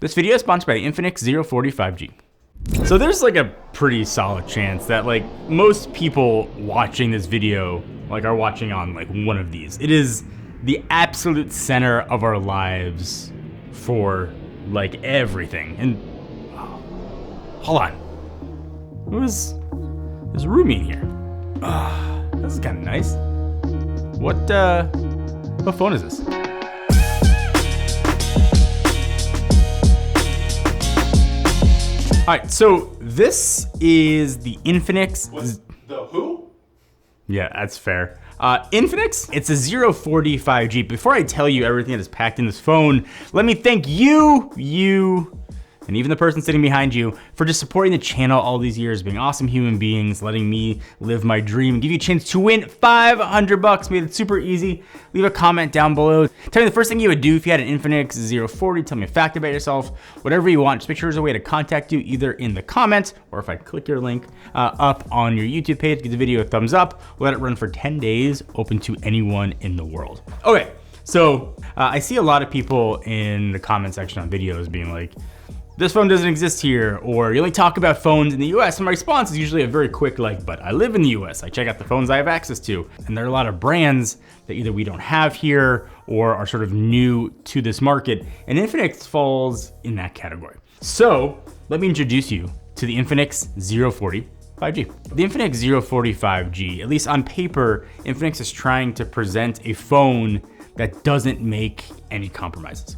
This video is sponsored by the Infinix Zero 5G. So there's like a pretty solid chance that like most people watching this video like are watching on like one of these. It is the absolute center of our lives for like everything. And hold on, there's room in here. This is kind of nice. What phone is this? All right, so this is the Infinix. The who? Yeah, that's fair. Infinix, it's a Zero 5G. Before I tell you everything that is packed in this phone, let me thank you, and even the person sitting behind you for just supporting the channel all these years, being awesome human beings, letting me live my dream, give you a chance to win $500. Made it super easy. Leave a comment down below. Tell me the first thing you would do if you had an Infinix Zero 40. Tell me a fact about yourself, whatever you want. Just make sure there's a way to contact you either in the comments or if I click your link up on your YouTube page, give the video a thumbs up. We'll let it run for 10 days, open to anyone in the world. Okay, so I see a lot of people in the comment section on videos being like, this phone doesn't exist here, or you only talk about phones in the US, and my response is usually a very quick like, but I live in the US, I check out the phones I have access to. And there are a lot of brands that either we don't have here or are sort of new to this market, and Infinix falls in that category. So let me introduce you to the Infinix Zero 5G. The Infinix Zero 5G, at least on paper, Infinix is trying to present a phone that doesn't make any compromises.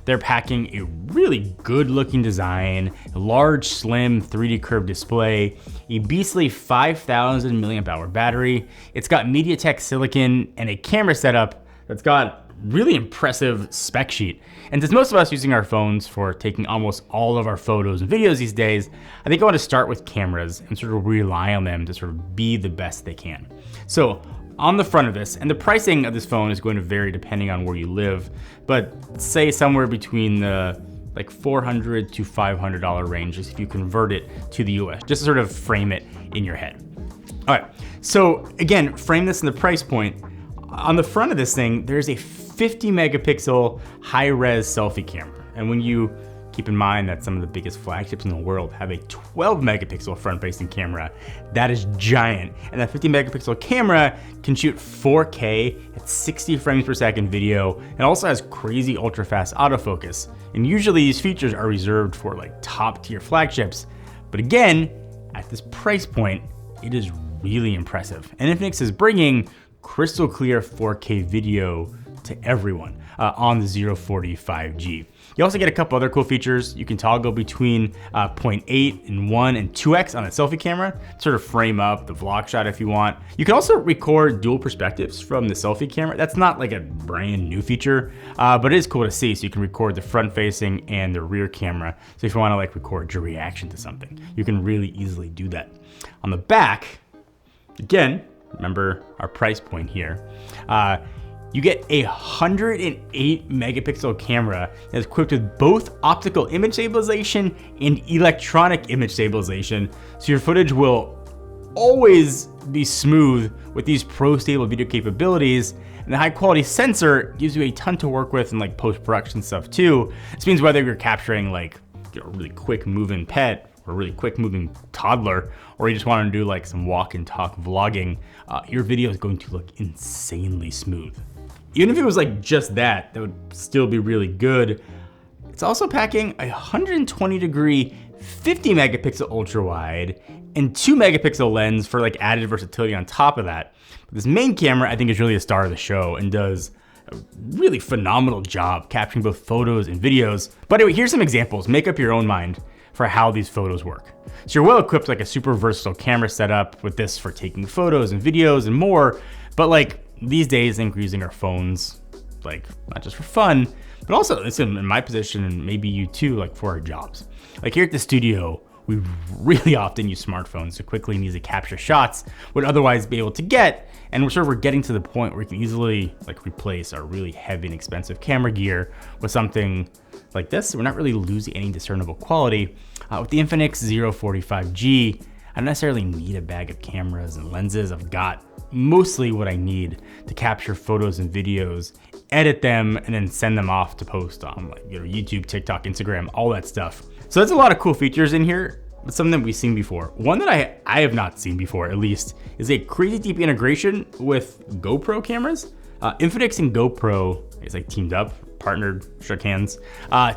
They're packing a really good looking design, a large, slim 3D curved display, a beastly 5,000 milliamp hour battery. It's got MediaTek silicon and a camera setup that's got really impressive spec sheet. And since most of us using our phones for taking almost all of our photos and videos these days, I think I want to start with cameras and sort of rely on them to sort of be the best they can. So on the front of this, and the pricing of this phone is going to vary depending on where you live, but say somewhere between the like $400 to $500 range if you convert it to the US, just to sort of frame it in your head. All right, so again, frame this in the price point. On the front of this thing, there's a 50 megapixel high-res selfie camera. And when you keep in mind that some of the biggest flagships in the world have a 12 megapixel front-facing camera, that is giant. And that 50 megapixel camera can shoot 4K at 60 frames per second video, and also has crazy ultra-fast autofocus. And usually these features are reserved for like top-tier flagships. But again, at this price point, it is really impressive. And Infinix is bringing crystal clear 4K video to everyone on the Zero 5G. You also get a couple other cool features. You can toggle between 0.8 and 1 and 2x on a selfie camera, sort of frame up the vlog shot if you want. You can also record dual perspectives from the selfie camera. That's not like a brand new feature, but it is cool to see. So you can record the front facing and the rear camera. So if you wanna like record your reaction to something, you can really easily do that. On the back, again, remember our price point here, you get a 108 megapixel camera that's equipped with both optical image stabilization and electronic image stabilization. So your footage will always be smooth with these pro stable video capabilities. And the high quality sensor gives you a ton to work with in like post-production stuff too. This means whether you're capturing like a really quick moving pet or a really quick moving toddler, or you just want to do like some walk and talk vlogging, your video is going to look insanely smooth. Even if it was like just that would still be really good. It's also packing a 120 degree 50 megapixel ultra wide and 2 megapixel lens for like added versatility on top of that. But this main camera I think is really the star of the show and does a really phenomenal job capturing both photos and videos. But anyway, here's some examples. Make up your own mind for how these photos work. So you're well equipped like a super versatile camera setup with this for taking photos and videos and more, but like these days, I think we're using our phones, like not just for fun, but also it's in my position and maybe you too, like for our jobs. Like here at the studio, we really often use smartphones to quickly and easily capture shots would otherwise be able to get. And we're getting to the point where we can easily like replace our really heavy and expensive camera gear with something like this. We're not really losing any discernible quality. With the Infinix Zero 5G, I don't necessarily need a bag of cameras and lenses. I've got mostly what I need to capture photos and videos edit them, and then send them off to post on like YouTube, TikTok, Instagram, all that stuff. So that's a lot of cool features in here. But something that we've seen before. One that I have not seen before, at least, is a crazy deep integration with GoPro cameras. Infinix and GoPro is like teamed up, partnered, shook hands,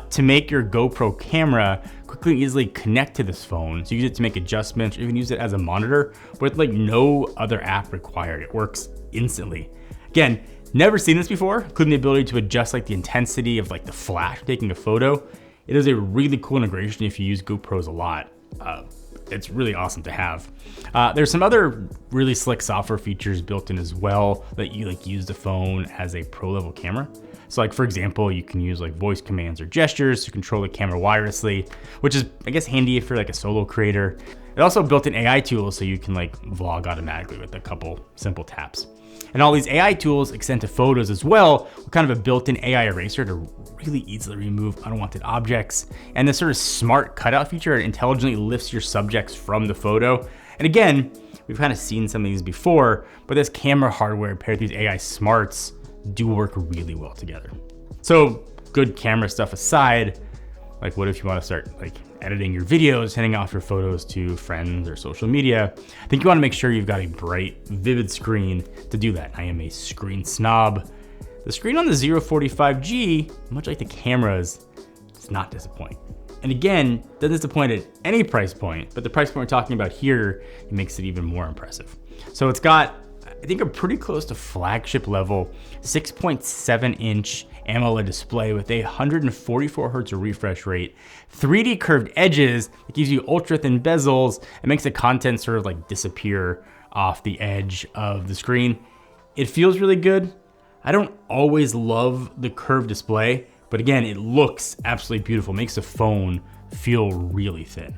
to make your GoPro camera quickly and easily connect to this phone. So you use it to make adjustments, or even use it as a monitor with like no other app required. It works instantly. Again, never seen this before, including the ability to adjust like the intensity of like the flash taking a photo. It is a really cool integration if you use GoPros a lot. It's really awesome to have. There's some other really slick software features built in as well that you like use the phone as a pro level camera. So like, for example, you can use like voice commands or gestures to control the camera wirelessly, which is, I guess, handy if you're like a solo creator. It also built in AI tools so you can like vlog automatically with a couple simple taps. And all these AI tools extend to photos as well, with kind of a built-in AI eraser to really easily remove unwanted objects. And this sort of smart cutout feature intelligently lifts your subjects from the photo. And again, we've kind of seen some of these before, but this camera hardware paired with these AI smarts do work really well together. So good camera stuff aside, like what if you want to start like editing your videos, sending off your photos to friends or social media? I think you want to make sure you've got a bright, vivid screen to do that. I am a screen snob. The screen on the Zero 45G, much like the cameras, does not disappoint. And again, doesn't disappoint at any price point, but the price point we're talking about here, it makes it even more impressive. So it's got, I think, a pretty close to flagship level 6.7-inch AMOLED display with a 144 Hz refresh rate, 3D curved edges that gives you ultra thin bezels and makes the content sort of like disappear off the edge of the screen. It feels really good. I don't always love the curved display, but again, it looks absolutely beautiful. It makes the phone feel really thin.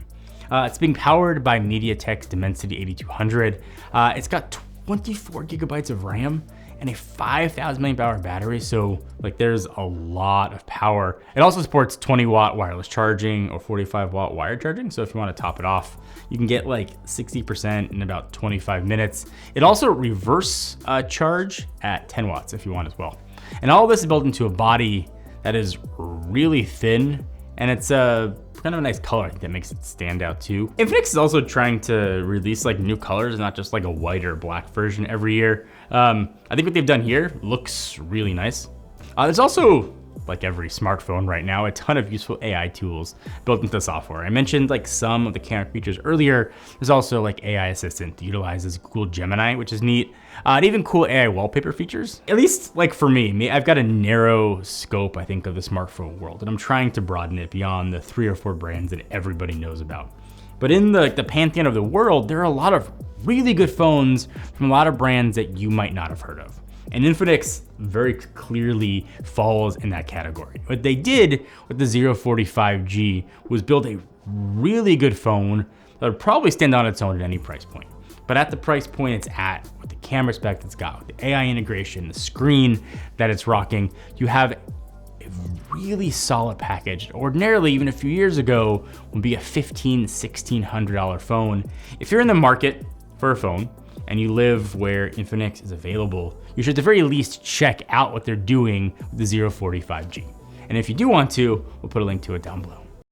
It's being powered by MediaTek's Dimensity 8200. It's got 24 gigabytes of RAM and a 5,000 mAh battery, so like there's a lot of power. It also supports 20 watt wireless charging or 45 watt wired charging, so if you want to top it off, you can get like 60% in about 25 minutes. It also reverse charge at 10 watts if you want as well. And all of this is built into a body that is really thin, and it's kind of a nice color. I think that makes it stand out too. Infinix is also trying to release like new colors, not just like a white or black version every year. I think what they've done here looks really nice. There's also, like every smartphone right now, a ton of useful AI tools built into the software. I mentioned like some of the camera features earlier. There's also like AI assistant that utilizes Google Gemini, which is neat. And even cool AI wallpaper features. At least like for me, I've got a narrow scope, I think, of the smartphone world, and I'm trying to broaden it beyond the 3 or 4 brands that everybody knows about. But in the pantheon of the world, there are a lot of really good phones from a lot of brands that you might not have heard of. And Infinix very clearly falls in that category. What they did with the Zero 45G was build a really good phone that would probably stand on its own at any price point. But at the price point it's at, with the camera spec it's got, with the AI integration, the screen that it's rocking, you have a really solid package. Ordinarily, even a few years ago, would be a $1,500, $1,600 phone. If you're in the market for a phone, and you live where Infinix is available, you should at the very least check out what they're doing with the Zero 45G. And if you do want to, we'll put a link to it down below.